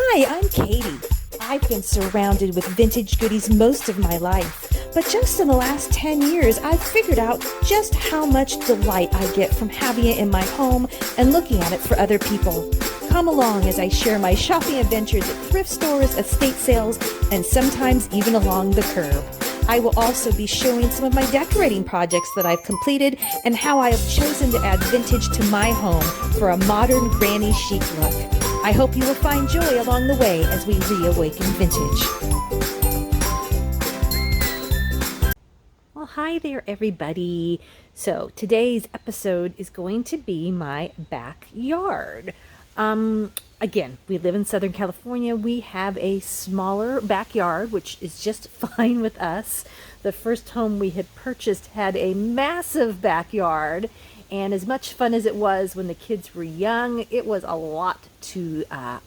Hi, I'm Katie. I've been surrounded with vintage goodies most of my life, but just in the last 10 years, I've figured out just how much delight I get from having it in my home and looking at it for other people. Come along as I share my shopping adventures at thrift stores, estate sales, and sometimes even along the curb. I will also be showing some of my decorating projects that I've completed and how I have chosen to add vintage to my home for a modern granny chic look. I hope you will find joy along the way as we reawaken vintage. Well, hi there, everybody. So today's episode is going to be my backyard. Again, we live in Southern California. We have a smaller backyard, which is just fine with us. The first home we had purchased had a massive backyard, and as much fun as it was when the kids were young, it was a lot to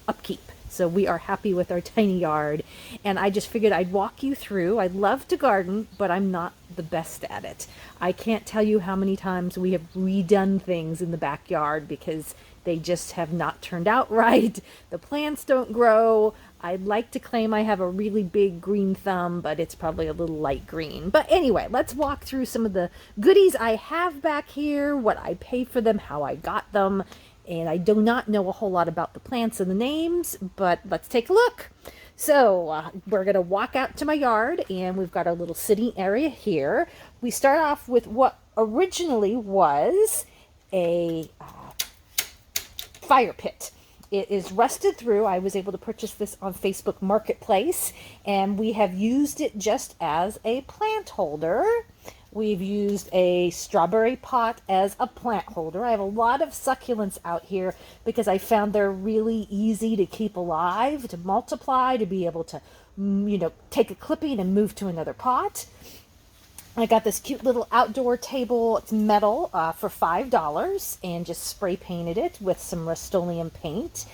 upkeep. So we are happy with our tiny yard, and I just figured I'd walk you through. I love to garden, but I'm not the best at it. I can't tell you how many times we have redone things in the backyard because they just have not turned out right. The plants don't grow. I'd like to claim I have a really big green thumb, but it's probably a little light green. But anyway, let's walk through some of the goodies I have back here, what I paid for them, how I got them. And I do not know a whole lot about the plants and the names, but let's take a look. So we're going to walk out to my yard, and we've got our little sitting area here. We start off with what originally was a fire pit. It is rusted through. I was able to purchase this on Facebook Marketplace, and we have used it just as a plant holder. We've used a strawberry pot as a plant holder. I have a lot of succulents out here because I found they're really easy to keep alive, to multiply, to be able to, take a clipping and move to another pot. I got this cute little outdoor table. It's metal for $5 and just spray painted it with some Rust-Oleum paint.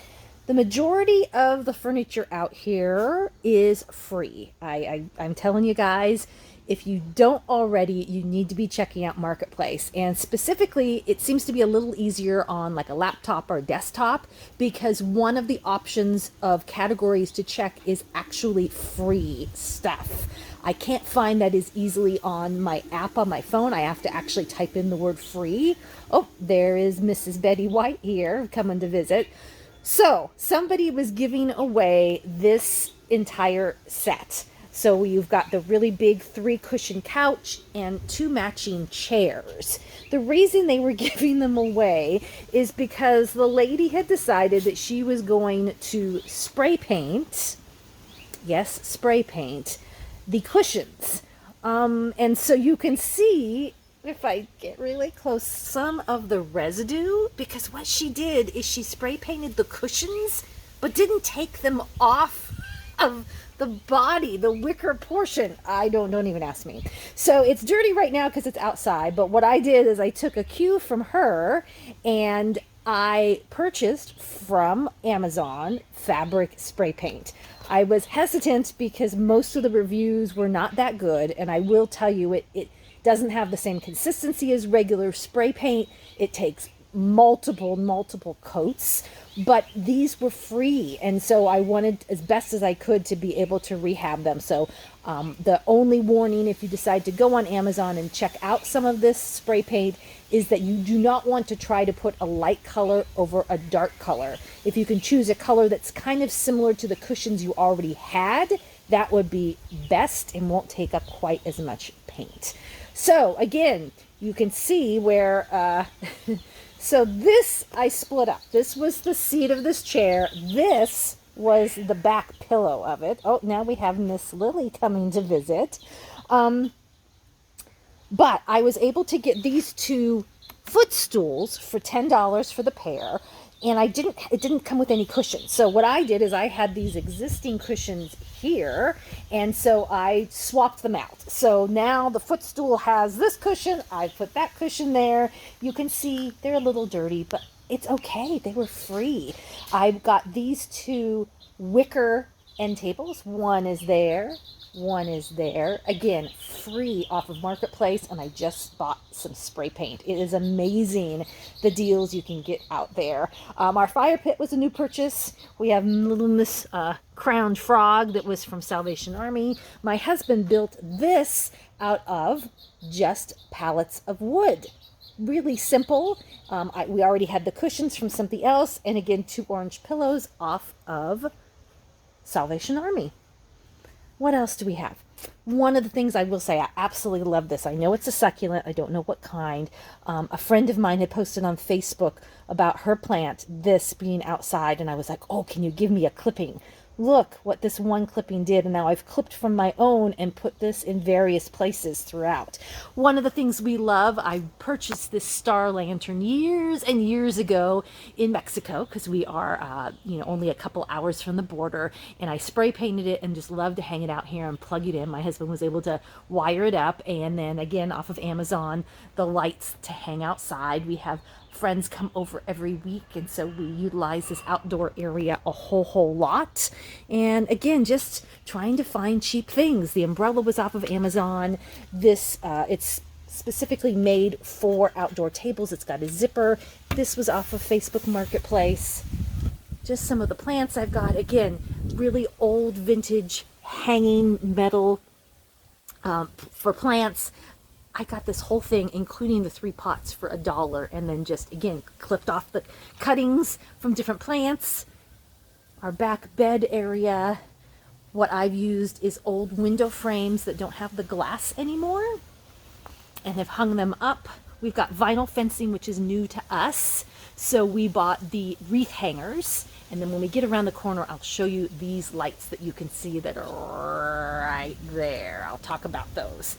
The majority of the furniture out here is free. I'm telling you guys, if you don't already, you need to be checking out Marketplace. And specifically, it seems to be a little easier on like a laptop or a desktop because one of the options of categories to check is actually free stuff. I can't find that as easily on my app on my phone. I have to actually type in the word free. Oh, there is Mrs. Betty White here coming to visit. So somebody was giving away this entire set. So you've got the really big 3-cushion couch and 2 matching chairs. The reason they were giving them away is because the lady had decided that she was going to spray paint, yes, spray paint, the cushions. And so you can see, if I get really close, some of the residue, because what she did is she spray painted the cushions, but didn't take them off of the body, the wicker portion. Don't even ask me. So it's dirty right now because it's outside, but what I did is I took a cue from her and I purchased from Amazon fabric spray paint. I was hesitant because most of the reviews were not that good, and I will tell you it doesn't have the same consistency as regular spray paint. It takes multiple coats, but these were free, and so I wanted as best as I could to be able to rehab them. So the only warning, if you decide to go on Amazon and check out some of this spray paint, is that you do not want to try to put a light color over a dark color. If you can choose a color that's kind of similar to the cushions you already had, that would be best and won't take up quite as much paint. So again, you can see where so this I split up. This was the seat of this chair. This was the back pillow of it. Oh, now we have Miss Lily coming to visit. But I was able to get these 2 footstools for $10 for the pair. And it didn't come with any cushions. So what I did is I had these existing cushions here, and so I swapped them out. So now the footstool has this cushion, I put that cushion there. You can see they're a little dirty, but it's okay. They were free. I've got these 2 wicker end tables. One is there, One is there. Again, free off of Marketplace, and I just bought some spray paint. It is amazing the deals you can get out there. Our fire pit was a new purchase. We have little Miss Crowned Frog that was from Salvation Army. My husband built this out of just pallets of wood. Really simple. We already had the cushions from something else, and again, 2 orange pillows off of Salvation Army. What else do we have? One of the things I will say, I absolutely love this. I know it's a succulent. I don't know what kind. A friend of mine had posted on Facebook about her plant, this being outside, and I was like, oh, can you give me a clipping? Look what this one clipping did, and now I've clipped from my own and put this in various places throughout. One of the things we love, I purchased this star lantern years and years ago in Mexico, because we are only a couple hours from the border, and I spray painted it and just love to hang it out here and plug it in. My husband was able to wire it up, and then again off of Amazon, the lights to hang outside. We have friends come over every week, and so we utilize this outdoor area a whole lot. And again, just trying to find cheap things. The umbrella was off of Amazon. This it's specifically made for outdoor tables. It's got a zipper. This was off of Facebook Marketplace. Just some of the plants I've got. Again, really old vintage hanging metal for plants. I got this whole thing, including the 3 pots, for $1, and then just, again, clipped off the cuttings from different plants. Our back bed area, what I've used is old window frames that don't have the glass anymore, and have hung them up. We've got vinyl fencing, which is new to us, so we bought the wreath hangers. And then when we get around the corner, I'll show you these lights that you can see that are right there. I'll talk about those.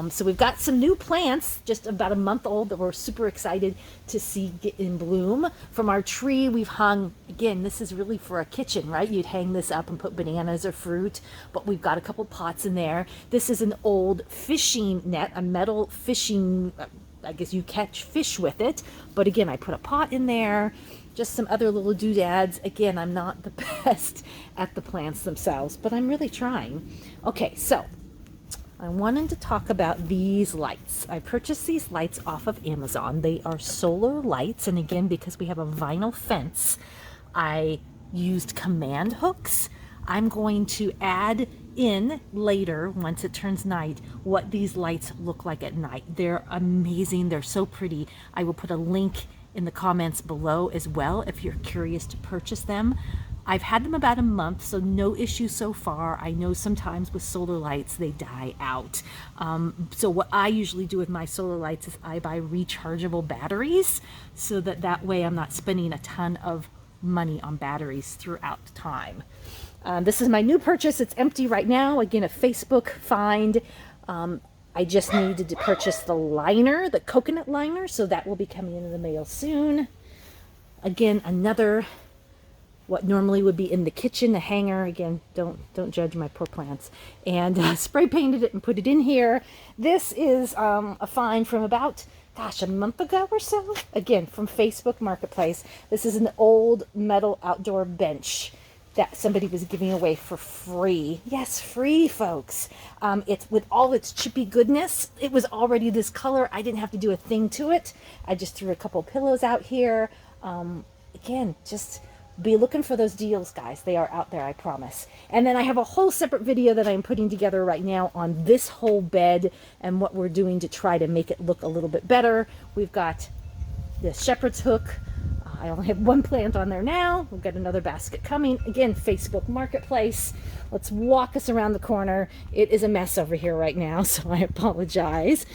So we've got some new plants, just about a month old, that we're super excited to see get in bloom. From our tree, we've hung, again, this is really for a kitchen, right? You'd hang this up and put bananas or fruit, but we've got a couple pots in there. This is an old fishing net, a metal fishing, I guess you catch fish with it. But again, I put a pot in there. Just some other little doodads. Again, I'm not the best at the plants themselves, but I'm really trying. Okay, so I wanted to talk about these lights. I purchased these lights off of Amazon. They are solar lights, and again, because we have a vinyl fence, I used command hooks. I'm going to add in later, once it turns night, what these lights look like at night. They're amazing. They're so pretty. I will put a link in the comments below as well if you're curious to purchase them. I've had them about a month, so no issue so far. I know sometimes with solar lights they die out. So what I usually do with my solar lights is I buy rechargeable batteries, so that way I'm not spending a ton of money on batteries throughout time. This is my new purchase. It's empty right now. Again, a Facebook find. I just needed to purchase the liner, the coconut liner, so that will be coming in the mail soon. Again, another, what normally would be in the kitchen, a hanger. Again, don't judge my poor plants. And spray painted it and put it in here. This is a find from about, a month ago or so. Again, from Facebook Marketplace. This is an old metal outdoor bench that somebody was giving away for free. Yes, free, folks. It's with all its chippy goodness. It was already this color. I didn't have to do a thing to it. I just threw a couple pillows out here. Again, just be looking for those deals, guys. They are out there, I promise. And then I have a whole separate video that I'm putting together right now on this whole bed and what we're doing to try to make it look a little bit better. We've got the shepherd's hook. I only have one plant on there now. We've got another basket coming. Again, Facebook Marketplace. Let's walk us around the corner. It is a mess over here right now, so I apologize.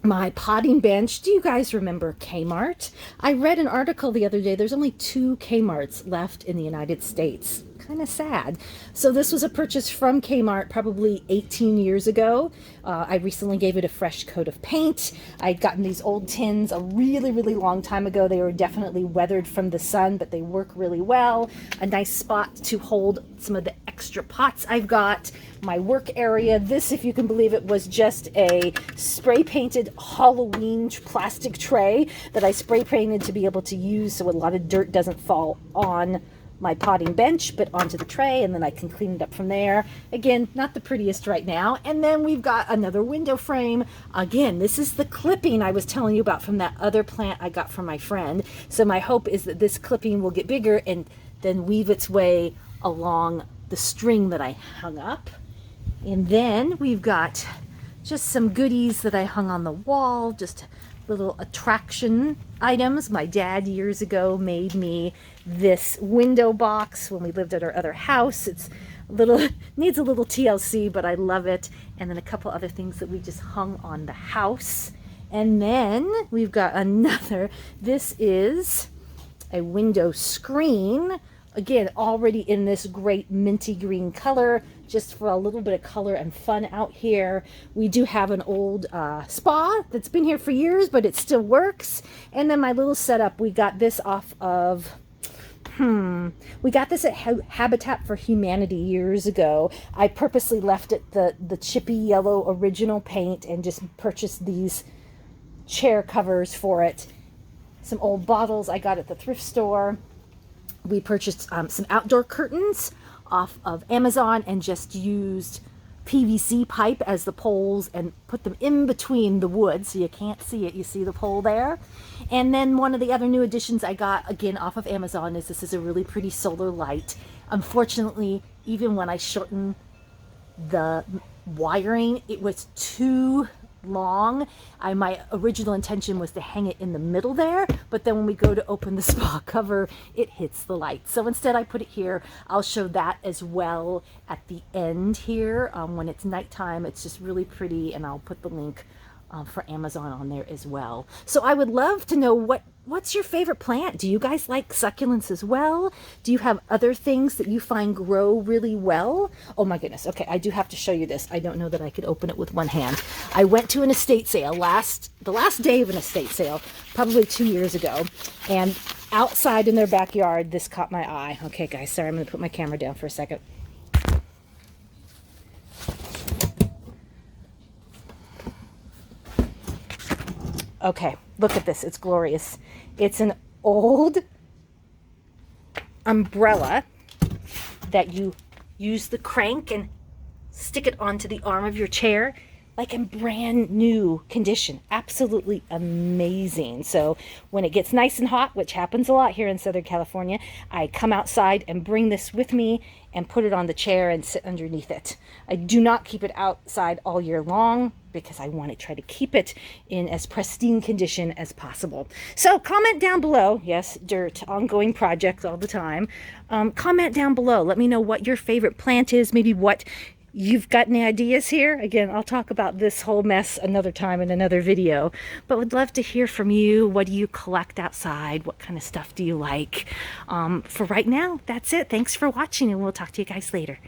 My potting bench. Do you guys remember Kmart? I read an article the other day. There's only 2 Kmarts left in the United States. Kind of sad. So this was a purchase from Kmart probably 18 years ago. I recently gave it a fresh coat of paint. I'd gotten these old tins a really long time ago. They were definitely weathered from the sun, but they work really well. A nice spot to hold some of the extra pots I've got. My work area. This, if you can believe it, was just a spray painted Halloween plastic tray that I spray painted to be able to use so a lot of dirt doesn't fall on my potting bench, but onto the tray, and then I can clean it up from there. Again, not the prettiest right now. And then we've got another window frame. Again, this is the clipping I was telling you about from that other plant I got from my friend. So my hope is that this clipping will get bigger and then weave its way along the string that I hung up. And then we've got just some goodies that I hung on the wall, just little attraction items. My dad years ago made me this window box when we lived at our other house. It's a little, needs a little TLC, but I love it. And then a couple other things that we just hung on the house. And then we've got another, this is a window screen. Again, already in this great minty green color, just for a little bit of color and fun out here. We do have an old spa that's been here for years, but it still works. And then my little setup, we got this off of, we got this at Habitat for Humanity years ago. I purposely left it the chippy yellow original paint and just purchased these chair covers for it. Some old bottles I got at the thrift store. We purchased some outdoor curtains off of Amazon and just used PVC pipe as the poles and put them in between the wood so you can't see it. You see the pole there? And then one of the other new additions I got, again, off of Amazon is this is a really pretty solar light. Unfortunately, even when I shortened the wiring, it was too long. My original intention was to hang it in the middle there, but then when we go to open the spa cover, it hits the light. So instead I put it here. I'll show that as well at the end here. When it's nighttime, it's just really pretty, and I'll put the link for Amazon on there as well. So I would love to know what's your favorite plant? Do you guys like succulents as well? Do you have other things that you find grow really well? Oh my goodness. Okay, I do have to show you this. I don't know that I could open it with one hand. I went to an estate sale the last day of an estate sale, probably 2 years ago, and outside in their backyard, this caught my eye. Okay, guys, sorry, I'm going to put my camera down for a second. Okay, look at this. It's glorious. It's an old umbrella that you use the crank and stick it onto the arm of your chair, like in brand new condition. Absolutely amazing. So when it gets nice and hot, which happens a lot here in Southern California, I come outside and bring this with me and put it on the chair and sit underneath it. I do not keep it outside all year long because I want to try to keep it in as pristine condition as possible. So comment down below. Yes, dirt, ongoing projects all the time. Comment down below. Let me know what your favorite plant is, maybe what you've got any ideas here. Again, I'll talk about this whole mess another time in another video, but would love to hear from you. What do you collect outside? What kind of stuff do you like? For right now, that's it. Thanks for watching, and we'll talk to you guys later.